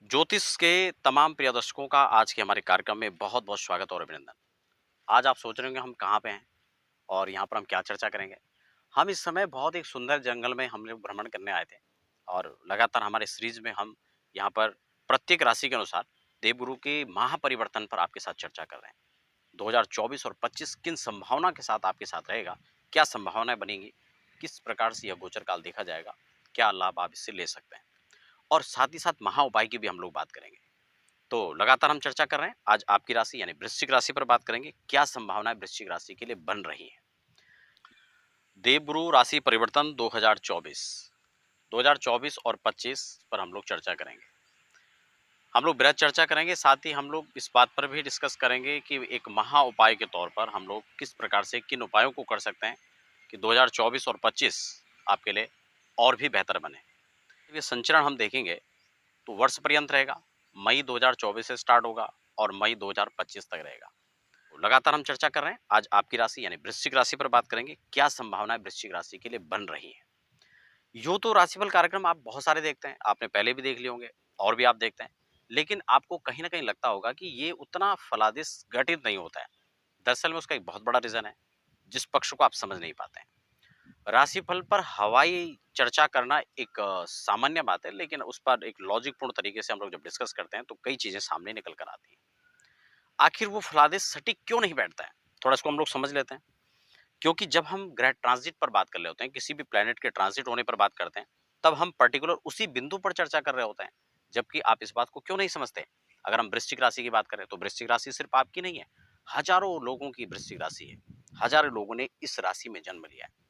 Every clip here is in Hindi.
ज्योतिष के तमाम प्रिय दर्शकों का आज के हमारे कार्यक्रम में बहुत-बहुत स्वागत और अभिनंदन। आज आप सोच रहे होंगे हम कहाँ पे हैं और यहाँ पर हम क्या चर्चा करेंगे। हम इस समय बहुत एक सुंदर जंगल में हम लोग भ्रमण करने आए थे और लगातार हमारे सीरीज में हम यहाँ पर प्रत्येक राशि के अनुसार देवगुरु के महापरिवर्तन पर आपके साथ चर्चा कर रहे हैं। 2024 और 25 किन संभावना के साथ आपके साथ रहेगा, क्या संभावनाएं बनेंगी, किस प्रकार से यह गोचर काल देखा जाएगा, क्या लाभ आप इससे ले सकते हैं और साथ ही साथ महा उपाय की भी हम लोग बात करेंगे। तो लगातार हम चर्चा कर रहे हैं। आज आपकी राशि यानी वृश्चिक राशि पर बात करेंगे। क्या संभावनाएं वृश्चिक राशि के लिए बन रही हैं? देवगुरु राशि परिवर्तन 2024 2024 और 25 पर हम लोग चर्चा करेंगे। हम लोग बृहद चर्चा करेंगे, साथ ही हम लोग इस बात पर भी डिस्कस करेंगे कि एक महा उपाय के तौर पर हम लोग किस प्रकार से किन उपायों को कर सकते हैं कि 2024 और 25 आपके लिए और भी बेहतर बने। ये संचरण हम देखेंगे तो वर्ष पर्यंत रहेगा। मई 2024 से स्टार्ट होगा और मई 2025 तक रहेगा। लगातार हम चर्चा कर रहे हैं। आज आपकी राशि यानी वृश्चिक राशि पर बात करेंगे। क्या संभावनाएं वृश्चिक राशि के लिए बन रही हैं? यूँ तो राशिफल कार्यक्रम आप बहुत सारे देखते हैं, आपने पहले भी देख लिए होंगे और भी आप देखते हैं। लेकिन आपको कहीं न कहीं लगता होगा कि ये उतना फलादेश घटित नहीं होता है। दरअसल में उसका एक बहुत बड़ा रीज़न है, जिस पक्ष को आप समझ नहीं पाते हैं। राशिफल पर हवाई चर्चा करना एक सामान्य बात है, लेकिन उस पर एक लॉजिकपूर्ण तरीके से हम लोग जब डिस्कस करते हैं, तो कई चीज़ें सामने निकल कर आती हैं। आखिर वो फलादेश सटीक क्यों नहीं बैठता है? थोड़ा इसको हम लोग समझ लेते हैं। क्योंकि जब हम ग्रह ट्रांजिट पर बात कर रहे होते हैं, किसी भी प्लैनेट के ट्रांजिट होने पर बात करते हैं, तब हम पर्टिकुलर उसी बिंदु पर चर्चा कर रहे होते हैं। जबकि आप इस बात को क्यों नहीं समझते? अगर हम वृश्चिक राशि की बात करें, तो वृश्चिक राशि सिर्फ आपकी नहीं है, हज़ारों लोगों की वृश्चिक राशि है। हज़ारों लोगों ने इस राशि में जन्म लिया है।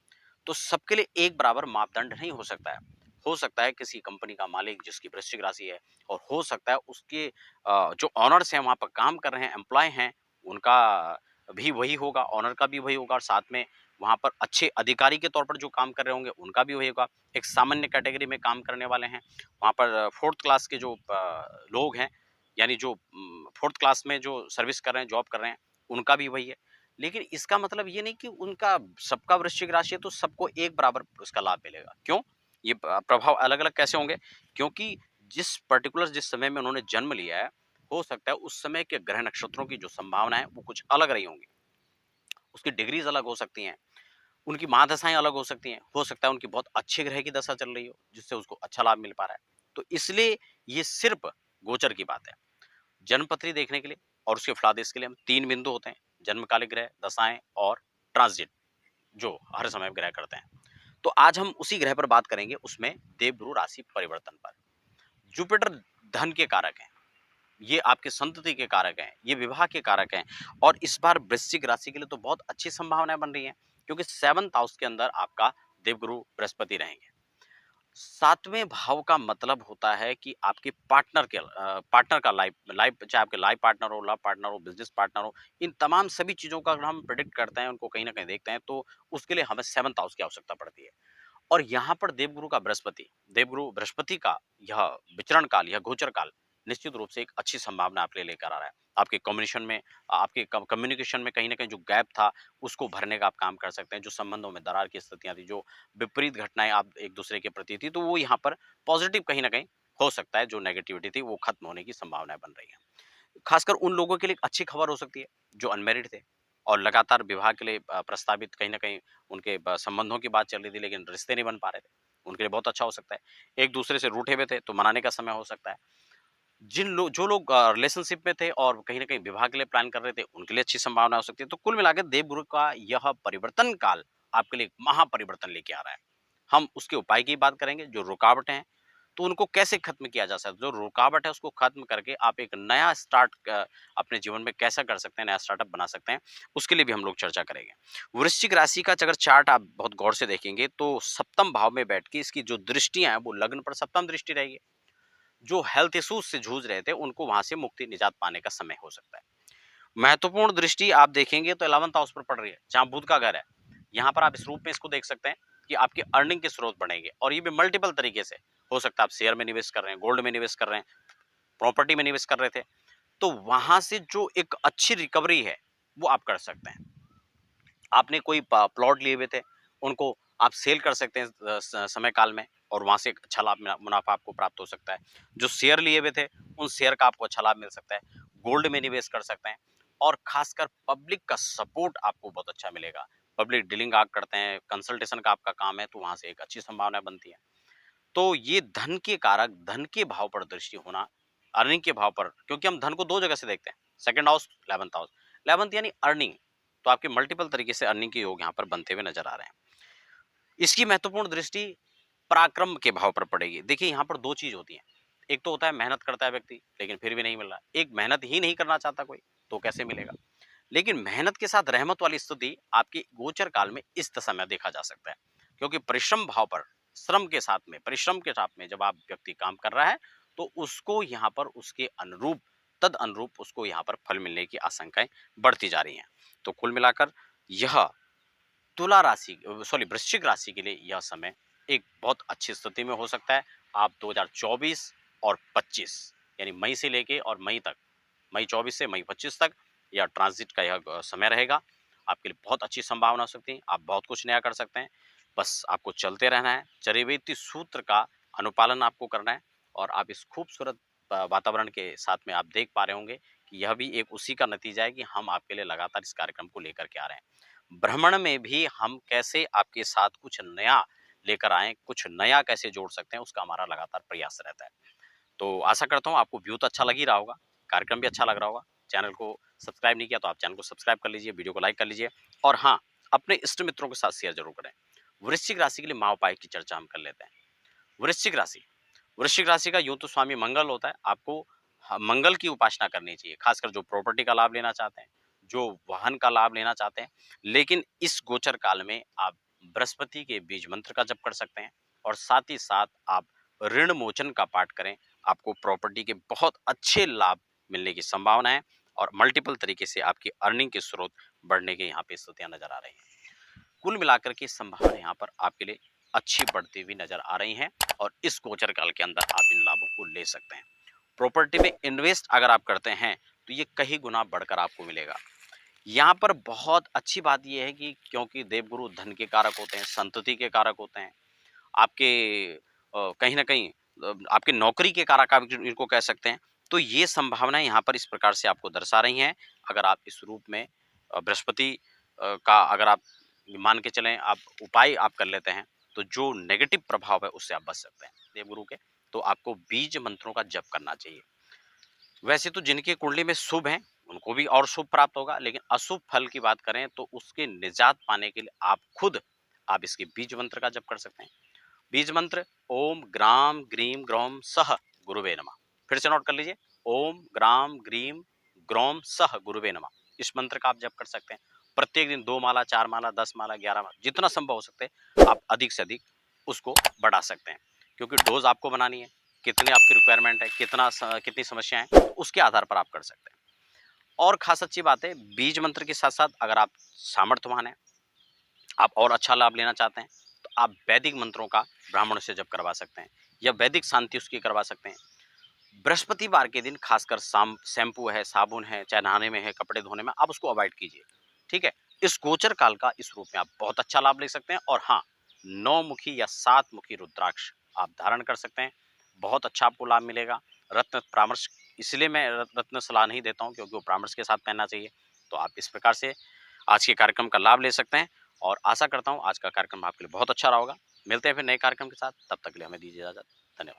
तो सबके लिए एक बराबर मापदंड नहीं हो सकता है। हो सकता है किसी कंपनी का मालिक जिसकी वृश्चिक राशि है और हो सकता है उसके जो ओनर्स हैं वहाँ पर काम कर रहे हैं, एम्प्लॉय हैं, उनका भी वही होगा, ओनर का भी वही होगा और साथ में वहाँ पर अच्छे अधिकारी के तौर पर जो काम कर रहे होंगे, उनका भी वही होगा। एक सामान्य कैटेगरी में काम करने वाले हैं, वहाँ पर 4th क्लास के जो लोग हैं, यानी जो 4th क्लास में जो सर्विस कर रहे हैं, जॉब कर रहे हैं, उनका भी वही है। लेकिन इसका मतलब ये नहीं कि उनका सबका वृश्चिक राशि है तो सबको एक बराबर उसका लाभ मिलेगा। क्यों? ये प्रभाव अलग-अलग कैसे होंगे? क्योंकि जिस समय में उन्होंने जन्म लिया है, हो सकता है उस समय के ग्रह नक्षत्रों की जो संभावना है वो कुछ अलग रही होंगी। उसकी डिग्रीज़ अलग हो सकती हैं, उनकी महादशाएँ अलग हो सकती हैं। हो सकता है उनकी बहुत अच्छे ग्रह की दशा चल रही हो, जिससे उसको अच्छा लाभ मिल पा रहा है। तो इसलिए ये सिर्फ़ गोचर की बात है। जन्मपत्री देखने के लिए और उसके फलादेश के लिए हम 3 बिंदु होते हैं, जन्मकालिक ग्रह, दशाएँ और ट्रांज़िट जो हर समय ग्रह करते हैं। तो आज हम उसी ग्रह पर बात करेंगे, उसमें देवगुरु राशि परिवर्तन पर। जुपिटर धन के कारक हैं, ये आपके संतति के कारक हैं, ये विवाह के कारक हैं और इस बार वृश्चिक राशि के लिए तो बहुत अच्छी संभावनाएँ बन रही हैं, क्योंकि 7th हाउस के अंदर आपका देवगुरु बृहस्पति रहेंगे। 7वें भाव का मतलब होता है कि आपके पार्टनर का लाइफ लाइफ चाहे आपके लाइफ पार्टनर हो, लव पार्टनर हो, बिज़नेस पार्टनर हो, इन तमाम सभी चीज़ों का अगर हम प्रेडिक्ट करते हैं, उनको कहीं न कहीं देखते हैं, तो उसके लिए हमें 7th हाउस की आवश्यकता पड़ती है। और यहाँ पर देवगुरु बृहस्पति का यह विचरण काल, यह गोचर काल निश्चित रूप से एक अच्छी संभावना आपके लिए लेकर आ रहा है। आपके कम्युनिकेशन में आपके कम्युनिकेशन में कहीं न कहीं जो गैप था, उसको भरने का आप काम कर सकते हैं। जो संबंधों में दरार की स्थितियाँ थी, जो विपरीत घटनाएँ आप एक-दूसरे के प्रति थी, तो वो यहाँ पर पॉज़िटिव कहीं न कहीं हो सकता है, जो नेगेटिविटी थी, वो खत्म होने की संभावनाएँ बन रही हैं। खासकर उन लोगों के लिए एक अच्छी खबर हो सकती है, जो अनमैरिड थे और लगातार विवाह के लिए प्रस्तावित कहीं न कहीं उनके संबंधों की बात चल रही थी, लेकिन रिश्ते नहीं बन पा रहे थे। उनके लिए बहुत अच्छा हो सकता है। एक-दूसरे से रूठे हुए थे, तो मनाने का समय हो सकता है। जो लोग रिलेशनशिप में थे और कहीं न कहीं विवाह के लिए प्लान कर रहे थे, उनके लिए अच्छी संभावना हो सकती है। तो कुल मिलाकर देवगुरु का यह परिवर्तन काल आपके लिए एक महापरिवर्तन लेके आ रहा है। हम उसके उपाय की बात करेंगे, जो रुकावटें हैं, तो उनको कैसे खत्म किया जा सकता है। जो रुकावट है उसको खत्म करके आप एक नया स्टार्ट अपने जीवन में कैसा कर सकते हैं, नया स्टार्टअप बना सकते हैं, उसके लिए भी हम लोग चर्चा करेंगे। वृश्चिक राशि का अगर चार्ट आप बहुत गौर से देखेंगे, तो सप्तम भाव में बैठ के इसकी जो दृष्टियाँ हैं, वो लग्न पर सप्तम दृष्टि रहेगी। जो हेल्थ इश्यूज से जूझ रहे थे, उनको वहाँ से मुक्ति निजात पाने का समय हो सकता है। महत्वपूर्ण दृष्टि आप देखेंगे तो 11th हाउस पर पड़ रही है, जहाँ बुध का घर है। यहाँ पर आप इस रूप में इसको देख सकते हैं कि आपकी अर्निंग के स्रोत बढ़ेंगे और ये भी मल्टीपल तरीके से। हो सकता है आप शेयर में निवेश कर रहे हैं, गोल्ड में निवेश कर रहे हैं, प्रॉपर्टी में निवेश कर रहे थे, तो वहाँ से जो एक अच्छी रिकवरी है, वो आप कर सकते हैं। आपने कोई प्लॉट लिए हुए थे, उनको आप सेल कर सकते हैं समय काल में। और वहाँ से एक अच्छा लाभ मुनाफा आपको प्राप्त हो सकता है। जो शेयर लिए हुए थे उन शेयर का आपको अच्छा लाभ मिल सकता है। गोल्ड में निवेश कर सकते हैं और खासकर पब्लिक का सपोर्ट आपको बहुत अच्छा मिलेगा। पब्लिक डीलिंग आप करते हैं, कंसल्टेशन का आपका काम है, तो वहाँ से एक अच्छी संभावना बनती है। तो ये धन के कारक, धन के भाव पर दृष्टि होना, अर्निंग के भाव पर, क्योंकि हम धन को 2 जगह से देखते हैं, second house, 11th house. 11th यानी अर्निंग, तो आपके मल्टीपल तरीके से अर्निंग के योग यहाँ पर बनते हुए नजर आ रहे हैं। इसकी महत्वपूर्ण दृष्टि पराक्रम के भाव पर पड़ेगी। देखिए यहाँ पर 2 चीज होती हैं। एक तो होता है मेहनत करता है व्यक्ति, लेकिन फिर भी नहीं मिल रहा। एक मेहनत ही नहीं करना चाहता कोई, तो कैसे मिलेगा? लेकिन मेहनत के साथ रहमत वाली स्थिति आपकी गोचर काल में इस दशा में देखा जा सकता है, क्योंकि परिश्रम भाव पर, श्रम के साथ में, परिश्रम के साथ में जब आप व्यक्ति काम कर रहा है, तो उसको यहाँ पर उसके अनुरूप, तद अनुरूप उसको यहाँ पर फल मिलने की आशंकाएं बढ़ती जा रही हैं। तो कुल मिलाकर यह तुला राशि, सॉरी, वृश्चिक राशि के लिए यह समय एक बहुत अच्छी स्थिति में हो सकता है। आप 2024 और 25 यानी मई से लेके और मई तक, मई 24 से मई 25 तक यह ट्रांजिट का यह समय रहेगा। आपके लिए बहुत अच्छी संभावना हो सकती है। आप बहुत कुछ नया कर सकते हैं। बस आपको चलते रहना है। चरैवेति सूत्र का अनुपालन आपको करना है और आप इस खूबसूरत वातावरण के साथ में आप देख पा रहे होंगे कि यह भी एक उसी का नतीजा है कि हम आपके लिए लगातार इस कार्यक्रम को लेकर के आ रहे हैं। भ्रमण में भी हम कैसे आपके साथ कुछ नया लेकर आएँ, कुछ नया कैसे जोड़ सकते हैं, उसका हमारा लगातार प्रयास रहता है। तो आशा करता हूँ आपको व्यू तो अच्छा लग ही रहा होगा, कार्यक्रम भी अच्छा लग रहा होगा। चैनल को सब्सक्राइब नहीं किया तो आप चैनल को सब्सक्राइब कर लीजिए, वीडियो को लाइक कर लीजिए और हाँ, अपने इष्ट मित्रों के साथ शेयर जरूर करें। वृश्चिक राशि के लिए महाउपाय की चर्चा हम कर लेते हैं। वृश्चिक राशि, वृश्चिक राशि का यूं तो स्वामी मंगल होता है। आपको मंगल की उपासना करनी चाहिए, खासकर जो प्रॉपर्टी का लाभ लेना चाहते हैं, जो वाहन का लाभ लेना चाहते हैं। लेकिन इस गोचर काल में आप बृहस्पति के बीज मंत्र का जप कर सकते हैं और साथ ही साथ आप ऋण मोचन का पाठ करें। आपको प्रॉपर्टी के बहुत अच्छे लाभ मिलने की संभावना है और मल्टीपल तरीके से आपकी अर्निंग के स्रोत बढ़ने के यहाँ पे स्थितियां नजर आ रही हैं। कुल मिलाकर के संभावना यहाँ पर आपके लिए अच्छी बढ़ती हुई नजर आ रही हैं और इस गोचर काल के अंदर आप इन लाभों को ले सकते हैं। प्रॉपर्टी में इन्वेस्ट अगर आप करते हैं तो ये कई गुना बढ़कर आपको मिलेगा। यहाँ पर बहुत अच्छी बात यह है कि क्योंकि देवगुरु धन के कारक होते हैं, संतति के कारक होते हैं, आपके कहीं न कहीं आपके नौकरी के कारक आप इनको कह सकते हैं। तो ये संभावनाएँ यहाँ पर इस प्रकार से आपको दर्शा रही हैं। अगर आप इस रूप में बृहस्पति का अगर आप मान के चलें, आप उपाय आप कर लेते हैं, तो जो नेगेटिव प्रभाव है उससे आप बच सकते हैं देवगुरु के। तो आपको बीज मंत्रों का जप करना चाहिए। वैसे तो जिनकी कुंडली में शुभ है उनको भी और शुभ प्राप्त होगा, लेकिन अशुभ फल की बात करें तो उसके निजात पाने के लिए आप खुद आप इसके बीज मंत्र का जप कर सकते हैं। बीज मंत्र ओम ग्राम ग्रीम ग्रौम सह गुरुवे नमः। फिर से नोट कर लीजिए, ओम ग्राम ग्रीम ग्रौम सह गुरुवे नमः। इस मंत्र का आप जप कर सकते हैं। प्रत्येक दिन 2 माला, 4 माला, 10 माला, 11 माला, जितना संभव हो सकते हैं आप अधिक से अधिक उसको बढ़ा सकते हैं, क्योंकि डोज आपको बनानी है। कितनी आपकी रिक्वायरमेंट है, कितनी समस्याएं हैं, उसके आधार पर आप कर सकते हैं। और खास अच्छी बात है, बीज मंत्र के साथ साथ अगर आप सामर्थ्यवान हैं, आप और अच्छा लाभ लेना चाहते हैं, तो आप वैदिक मंत्रों का ब्राह्मणों से जप करवा सकते हैं या वैदिक शांति उसकी करवा सकते हैं। बृहस्पतिवार के दिन खासकर शैम्पू है, साबुन है, चाहे नहाने में है, कपड़े धोने में, आप उसको अवॉइड कीजिए। ठीक है? इस गोचर काल का इस रूप में आप बहुत अच्छा लाभ ले सकते हैं और हाँ, 9 मुखी या 7 मुखी रुद्राक्ष आप धारण कर सकते हैं। बहुत अच्छा आपको लाभ मिलेगा। रत्न परामर्श, इसलिए मैं रत्न सलाह नहीं देता हूँ क्योंकि वो परामर्श के साथ पहनना चाहिए। तो आप इस प्रकार से आज के कार्यक्रम का लाभ ले सकते हैं और आशा करता हूँ आज का कार्यक्रम आपके लिए बहुत अच्छा रहा होगा। मिलते हैं फिर नए कार्यक्रम के साथ, तब तक के लिए हमें दीजिए इजाज़त। धन्यवाद।